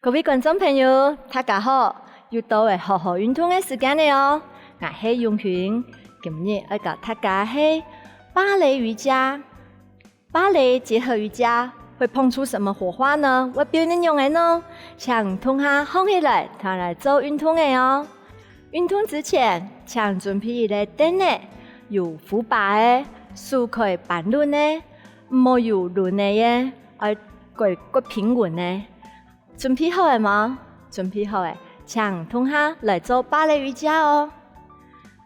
各位观众朋友，大家好！又到了好好运动的时间了哦。我是永群，今日要教大家是芭蕾瑜伽。芭蕾结合瑜伽会碰出什么火花呢？我表演用的呢，请同学放起来，他来做运动的哦。运动之前，请准备一个凳子，有扶把的，手可以板轮的，没有轮的耶，过平稳的。准备好了吗？准备好了，请同学来做芭蕾瑜伽哦。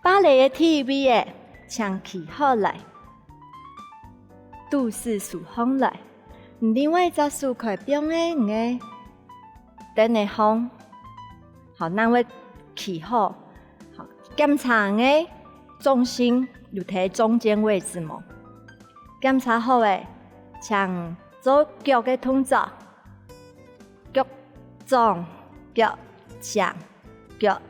芭蕾的体位的，请企好来，肚式竖方来。另外一只手可以表演的，等的方。好，咱会企好，好，检查的重心有在中间位置吗？检查好的，请做脚的动作。脚撞脚上脚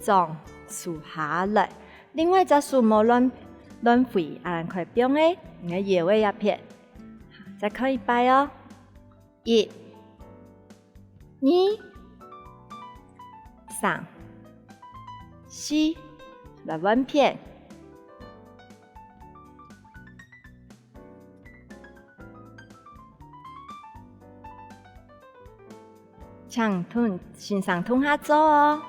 撞竖下来，另外一只手冇乱挥，可以表演你的腰围一片，再看一摆哦，一、二、三、四，来弯片。请欣赏同学做哦。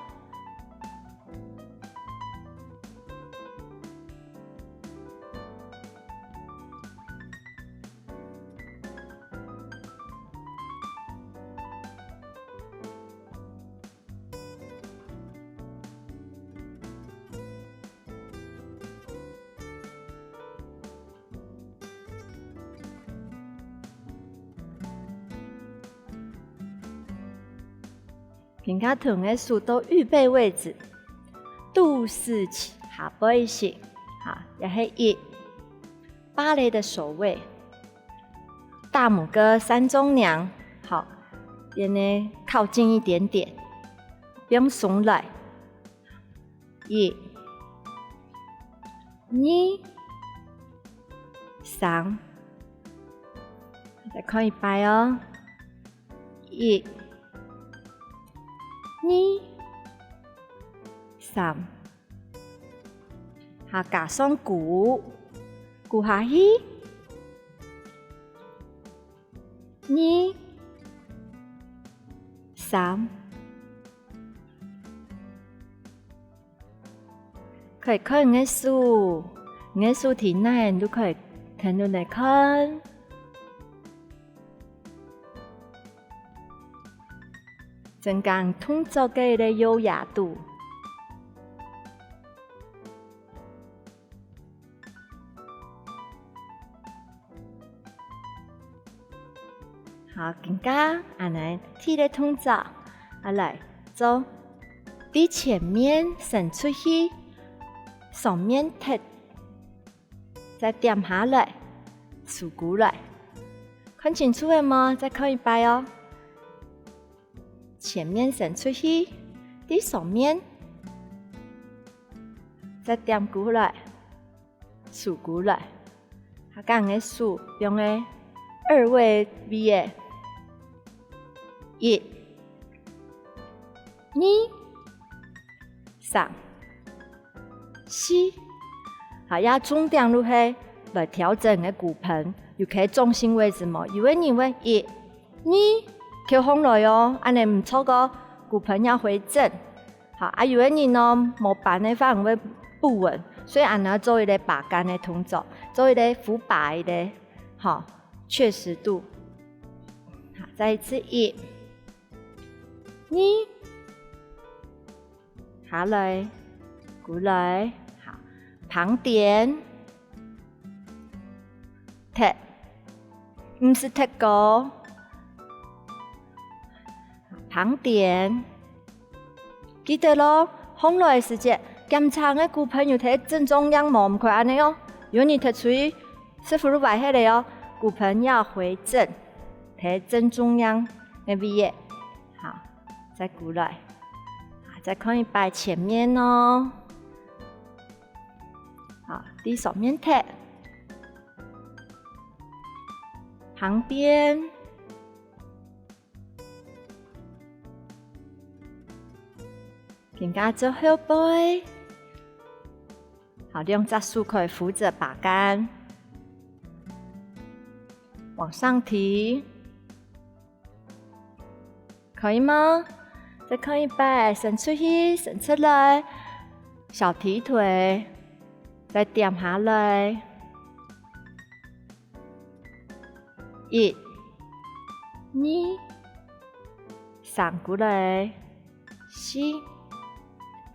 平脚臀的手都预备位置，肚式下背式，好，也是一芭蕾的手位，大拇哥三中娘，好，边呢靠近一点点，不用耸来，一、二、三，再看一摆哦，一。二、三，好，加上鼓下去，二、三，可以看你的手，你的手体内都可以停下来看。增加动作的优雅度。好，更加来踢的动作，来做伫前面伸出去，上面踢，再点下来，竖过来，看清楚了吗？再看一摆哦。前面伸出去，伫上面，再点过来，竖过来，下降的手用的二位 V 的，一、二、三、四，好，要重点如何来调整的骨盆，又可以重心位置嘛？因为你会一、二。扣风来哦，安尼唔错个骨盆要回正。好，有的人呢冇板的话会不稳，所以安尼做一个把杆的动作，做一个扶把的，好，确实度。好，再一次一、二，下来，过来，好，旁点，踢，唔是踢高。旁点，记得咯，放落的时间，检查的骨盆有在正中央冇，唔可以安尼哦。如果你踢出去，师傅都摆下来哦，骨盆要回正，在正中央那边。好，再过来，再看一摆前面哦。好，第上面踢，旁边。更加做后背。好，两只手可以扶着把杆，往上提，可以吗？再看一摆，伸出去，伸出来，小提腿，再点下来。1、2、3过来，4，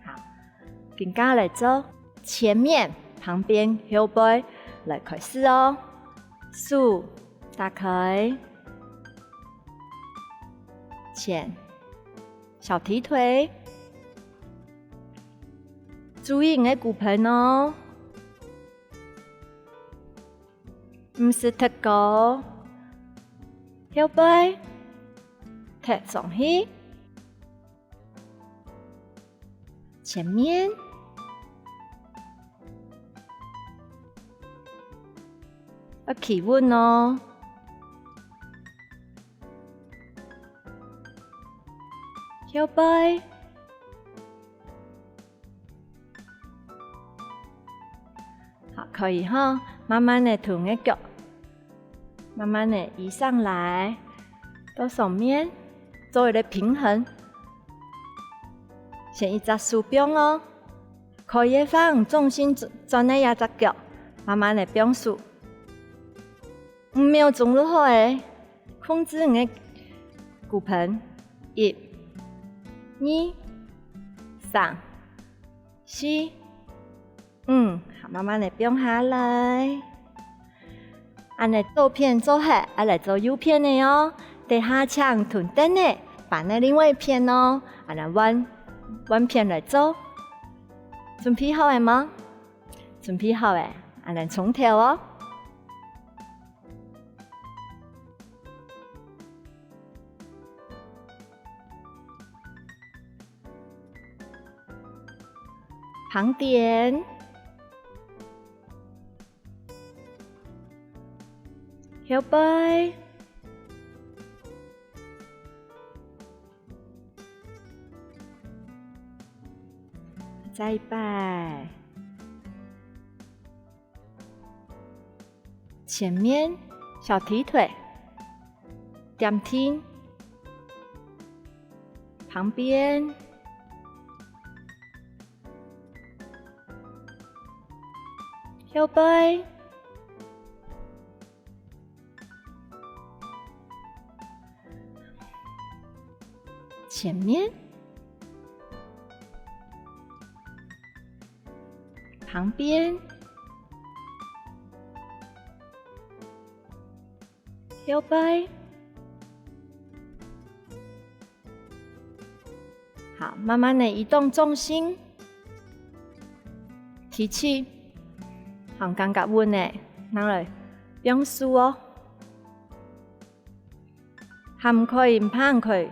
好，更加来做前面、旁边、后背来开始哦。手打开，前，小提腿，注意你的骨盆哦，唔是太高。后背，踢上去，前面，要企稳哦。后背，好，可以哈，慢慢的抬你的脚。慢慢的移上来，到上面，做一个平衡。先一只手柄哦，可以放重心转在一只脚，慢慢的变速。5秒钟就好诶，控制你的骨盆。1、2、3、4、5，好，慢慢的变下来。按你左片做下，来做右片的哦。等下抢臀灯的，把那另外一片哦，来弯片来做。准备好了吗？准备好了，来从头哦。旁点。后背，再一摆，前面小提腿，点听，旁边，后背。前面，旁边，后背，好，慢慢的移动重心，提起，很感觉稳的，拿来变速哦，还唔可以，唔怕唔可以。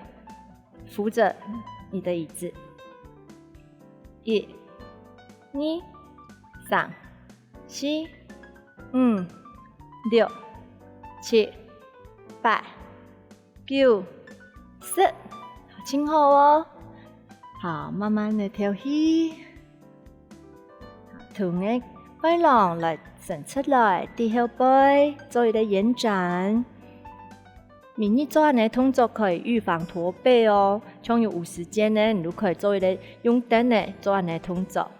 扶着你的椅子，1、2、3、4、5、6、7、8、9、10，轻好哦。好，慢慢的跳起，从你背囊来伸出来，低后背做一个延展。迷你做安尼动作可以预防驼背哦。像有时间呢，你都可以做一个用灯呢做安尼动作。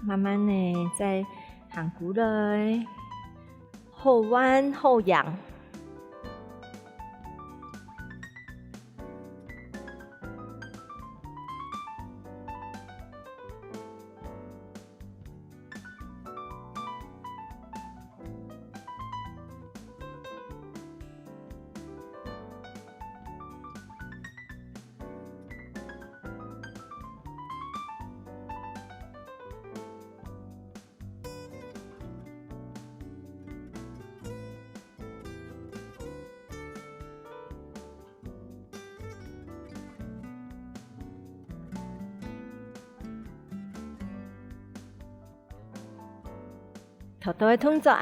慢慢的再行过来，后弯后仰。头头的动作，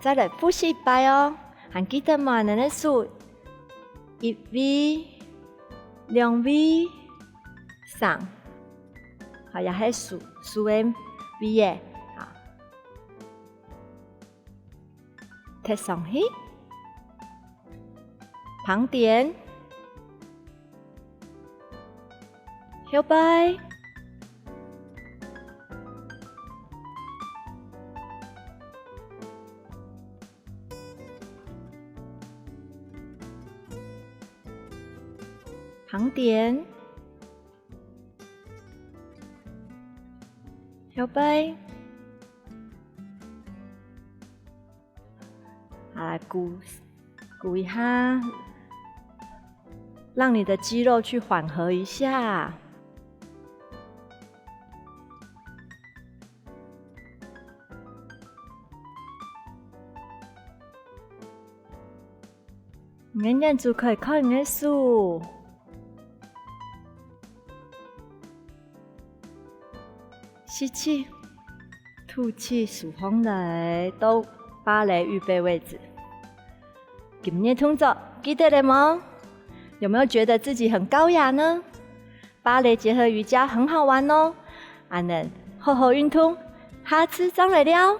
再来复习一摆哦。还记得吗？咱来数1位、2位、3，好，也是数的位的，好，贴上去，旁点，摇摆。旁点，摇摆，好，来鼓一下，让你的肌肉去缓和一下。眼睛就可以看你的书。吸气，吐气，数风来到芭蕾预备位置。今天动作记得了吗？有没有觉得自己很高雅呢？芭蕾结合瑜伽很好玩哦，俺能好好运动，下次再来聊。